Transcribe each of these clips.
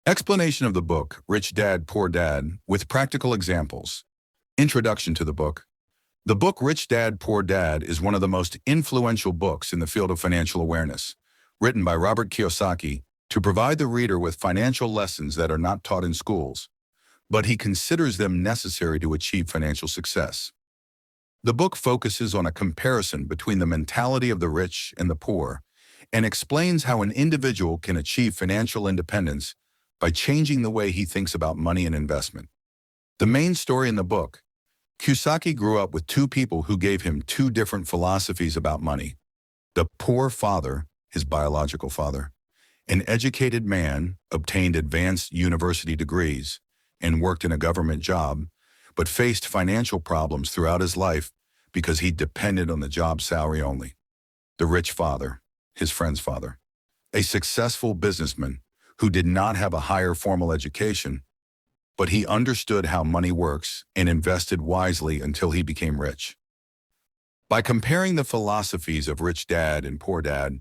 Explanation of the book, Rich Dad, Poor Dad, with practical examples. Introduction to the book. The book Rich Dad, Poor Dad is one of the most influential books in the field of financial awareness, written by Robert Kiyosaki to provide the reader with financial lessons that are not taught in schools, but he considers them necessary to achieve financial success. The book focuses on a comparison between the mentality of the rich and the poor and explains how an individual can achieve financial independence by changing the way he thinks about money and investment. The main story in the book: Kiyosaki grew up with two people who gave him two different philosophies about money. The poor father, his biological father, an educated man, obtained advanced university degrees and worked in a government job, but faced financial problems throughout his life because he depended on the job salary only. The rich father, his friend's father, a successful businessman who did not have a higher formal education, but he understood how money works and invested wisely until he became rich. By comparing the philosophies of Rich Dad and Poor Dad,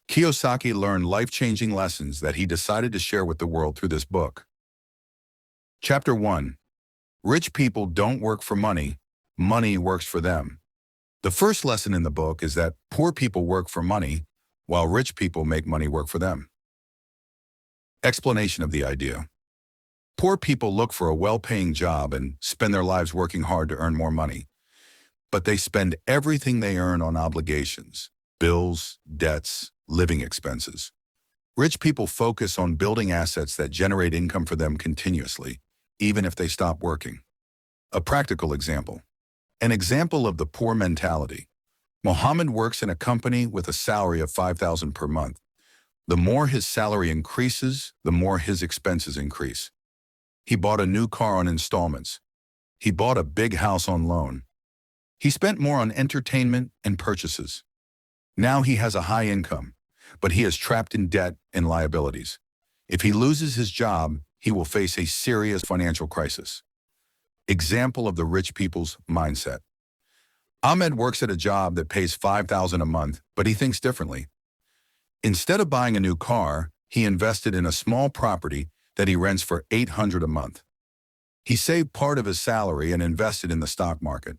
Kiyosaki learned life-changing lessons that he decided to share with the world through this book. Chapter 1. Rich people don't work for money, money works for them. The first lesson in the book is that poor people work for money, while rich people make money work for them. Explanation of the idea. Poor people look for a well-paying job and spend their lives working hard to earn more money, but they spend everything they earn on obligations, bills, debts, living expenses. Rich people focus on building assets that generate income for them continuously, even if they stop working. A practical example. An example of the poor mentality. Mohammed works in a company with a salary of $5,000 per month. The more his salary increases, the more his expenses increase. He bought a new car on installments. He bought a big house on loan. He spent more on entertainment and purchases. Now he has a high income, but he is trapped in debt and liabilities. If he loses his job, he will face a serious financial crisis. Example of the rich people's mindset. Ahmed works at a job that pays $5,000 a month, but he thinks differently. Instead of buying a new car, he invested in a small property that he rents for $800 a month. He saved part of his salary and invested in the stock market.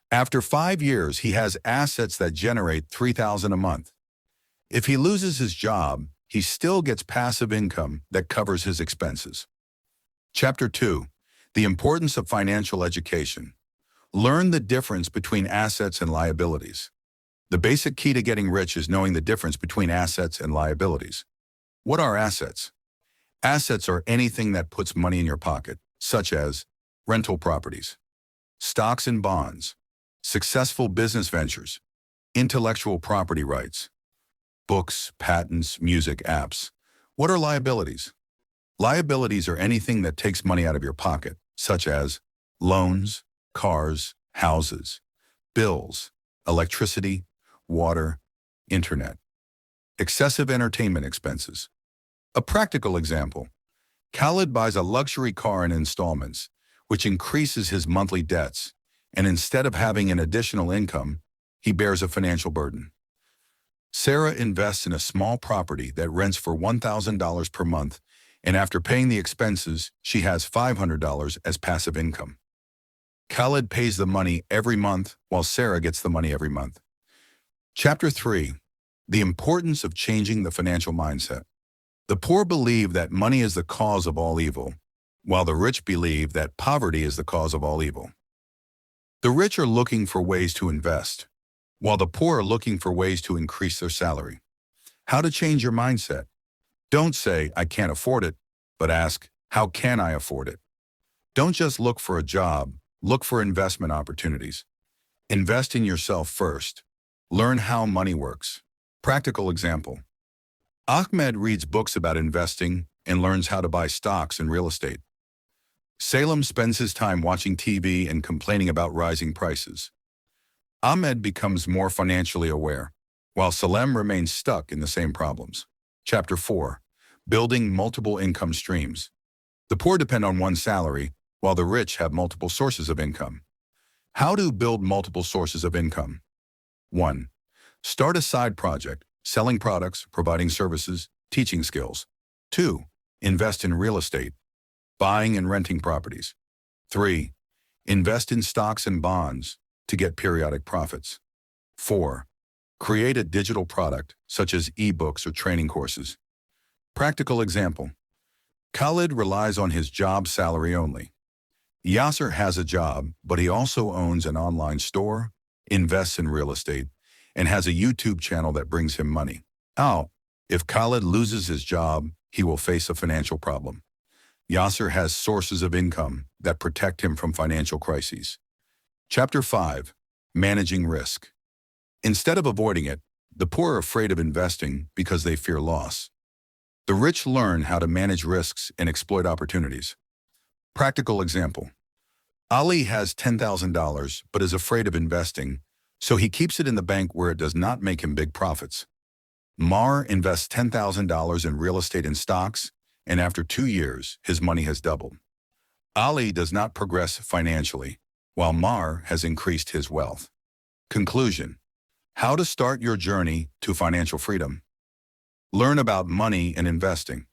After 5 years, he has assets that generate $3,000 a month. If he loses his job, he still gets passive income that covers his expenses. Chapter 2. The importance of financial education. Learn the difference between assets and liabilities. The basic key to getting rich is knowing the difference between assets and liabilities. What are assets? Assets are anything that puts money in your pocket, such as rental properties, stocks and bonds, successful business ventures, intellectual property rights, books, patents, music, apps. What are liabilities? Liabilities are anything that takes money out of your pocket, such as loans, cars, houses, bills, electricity, water, internet. Excessive entertainment expenses. A practical example. Khalid buys a luxury car in installments, which increases his monthly debts, and instead of having an additional income, he bears a financial burden. Sarah invests in a small property that rents for $1,000 per month, and after paying the expenses, she has $500 as passive income. Khalid pays the money every month, while Sarah gets the money every month. Chapter 3. The importance of changing the financial mindset. The poor believe that money is the cause of all evil, while the rich believe that poverty is the cause of all evil. The rich are looking for ways to invest, while the poor are looking for ways to increase their salary. How to change your mindset? Don't say, "I can't afford it," but ask, "How can I afford it?" Don't just look for a job, look for investment opportunities. Invest in yourself first. Learn how money works. Practical example. Ahmed reads books about investing and learns how to buy stocks and real estate. Salem spends his time watching TV and complaining about rising prices. Ahmed becomes more financially aware, while Salem remains stuck in the same problems. Chapter 4. Building multiple income streams. The poor depend on one salary, while the rich have multiple sources of income. How to build multiple sources of income? 1. Start a side project, selling products, providing services, teaching skills. 2. Invest in real estate, buying and renting properties. 3. Invest in stocks and bonds to get periodic profits. 4. Create a digital product, such as ebooks or training courses. Practical example. Khalid relies on his job salary only. Yasser has a job, but he also owns an online store, invests in real estate, and has a YouTube channel that brings him money. Now, if Khalid loses his job, he will face a financial problem. Yasser has sources of income that protect him from financial crises. Chapter 5. Managing Risk. Instead of avoiding it, the poor are afraid of investing because they fear loss. The rich learn how to manage risks and exploit opportunities. Practical example. Ali has $10,000 but is afraid of investing, so he keeps it in the bank where it does not make him big profits. Mar invests $10,000 in real estate and stocks, and after 2 years, his money has doubled. Ali does not progress financially, while Mar has increased his wealth. Conclusion. How to start your journey to financial freedom. Learn about money and investing.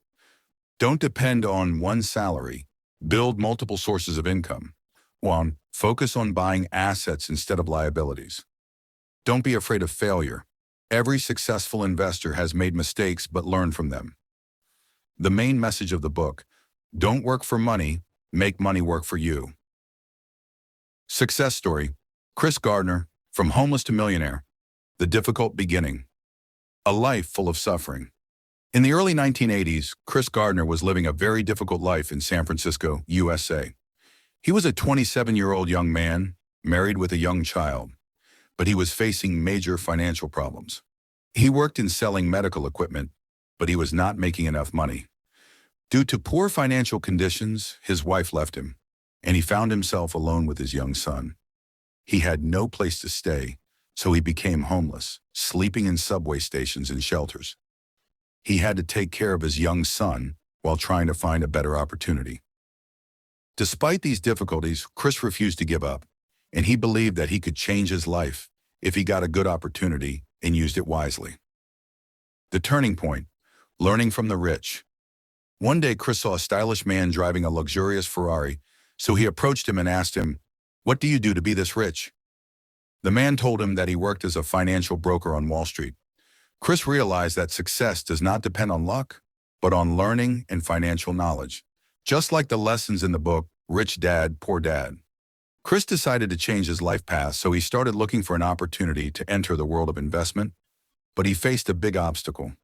Don't depend on one salary. Build multiple sources of income. 1. Focus on buying assets instead of liabilities. Don't be afraid of failure. Every successful investor has made mistakes but learned from them. The main message of the book: don't work for money, make money work for you. Success story. Chris Gardner, from homeless to millionaire. The difficult beginning. A life full of suffering. In the early 1980s, Chris Gardner was living a very difficult life in San Francisco, USA. He was a 27-year-old young man, married with a young child, but he was facing major financial problems. He worked in selling medical equipment, but he was not making enough money. Due to poor financial conditions, his wife left him, and he found himself alone with his young son. He had no place to stay, so he became homeless, sleeping in subway stations and shelters. He had to take care of his young son while trying to find a better opportunity. Despite these difficulties, Chris refused to give up, and he believed that he could change his life if he got a good opportunity and used it wisely. The turning point. Learning from the rich. One day, Chris saw a stylish man driving a luxurious Ferrari, so he approached him and asked him, "What do you do to be this rich?" The man told him that he worked as a financial broker on Wall Street. Chris realized that success does not depend on luck, but on learning and financial knowledge. Just like the lessons in the book, Rich Dad, Poor Dad. Chris decided to change his life path, so he started looking for an opportunity to enter the world of investment, but he faced a big obstacle.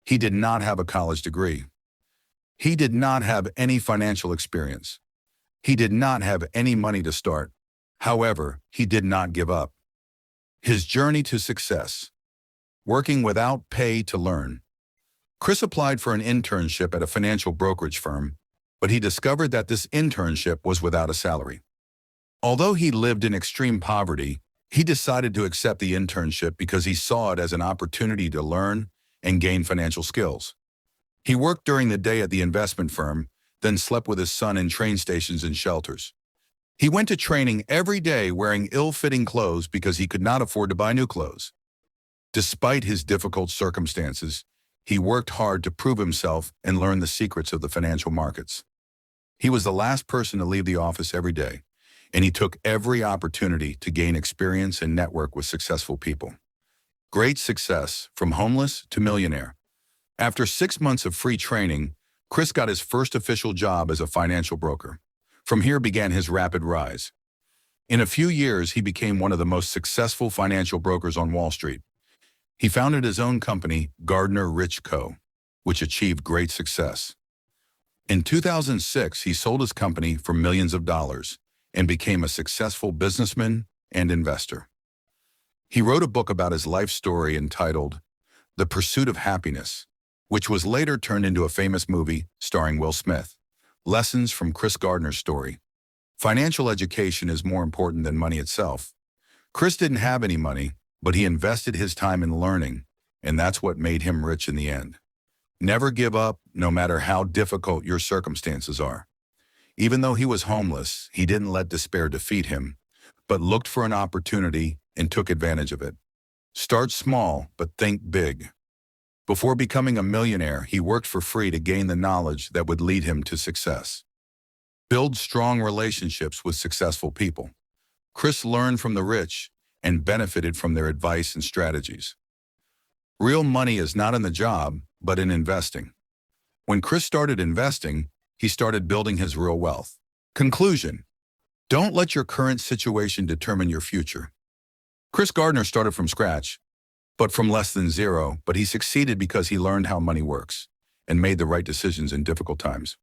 He did not have a college degree. He did not have any financial experience. He did not have any money to start. However, he did not give up. His journey to success. Working without pay to learn. Chris applied for an internship at a financial brokerage firm, but he discovered that this internship was without a salary. Although he lived in extreme poverty, he decided to accept the internship because he saw it as an opportunity to learn and gain financial skills. He worked during the day at the investment firm, then slept with his son in train stations and shelters. He went to training every day wearing ill-fitting clothes because he could not afford to buy new clothes. Despite his difficult circumstances, he worked hard to prove himself and learn the secrets of the financial markets. He was the last person to leave the office every day, and he took every opportunity to gain experience and network with successful people. Great success, from homeless to millionaire. After 6 months of free training, Chris got his first official job as a financial broker. From here began his rapid rise. In a few years, he became one of the most successful financial brokers on Wall Street. He founded his own company, Gardner Rich Co., which achieved great success. In 2006, he sold his company for millions of dollars and became a successful businessman and investor. He wrote a book about his life story entitled The Pursuit of Happiness, which was later turned into a famous movie starring Will Smith. Lessons from Chris Gardner's story. Financial education is more important than money itself. Chris didn't have any money, but he invested his time in learning, and that's what made him rich in the end. Never give up, no matter how difficult your circumstances are. Even though he was homeless, he didn't let despair defeat him, but looked for an opportunity and took advantage of it. Start small, but think big. Before becoming a millionaire, he worked for free to gain the knowledge that would lead him to success. Build strong relationships with successful people. Chris learned from the rich and benefited from their advice and strategies. Real money is not in the job, but in investing. When Chris started investing, he started building his real wealth. Conclusion: don't let your current situation determine your future. Chris Gardner started from scratch, but from less than zero, but he succeeded because he learned how money works and made the right decisions in difficult times.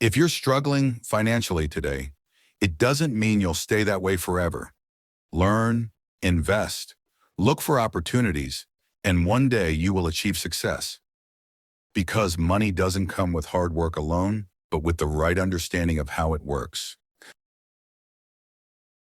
If you're struggling financially today, it doesn't mean you'll stay that way forever. Learn, invest, look for opportunities, and one day you will achieve success. Because money doesn't come with hard work alone, but with the right understanding of how it works.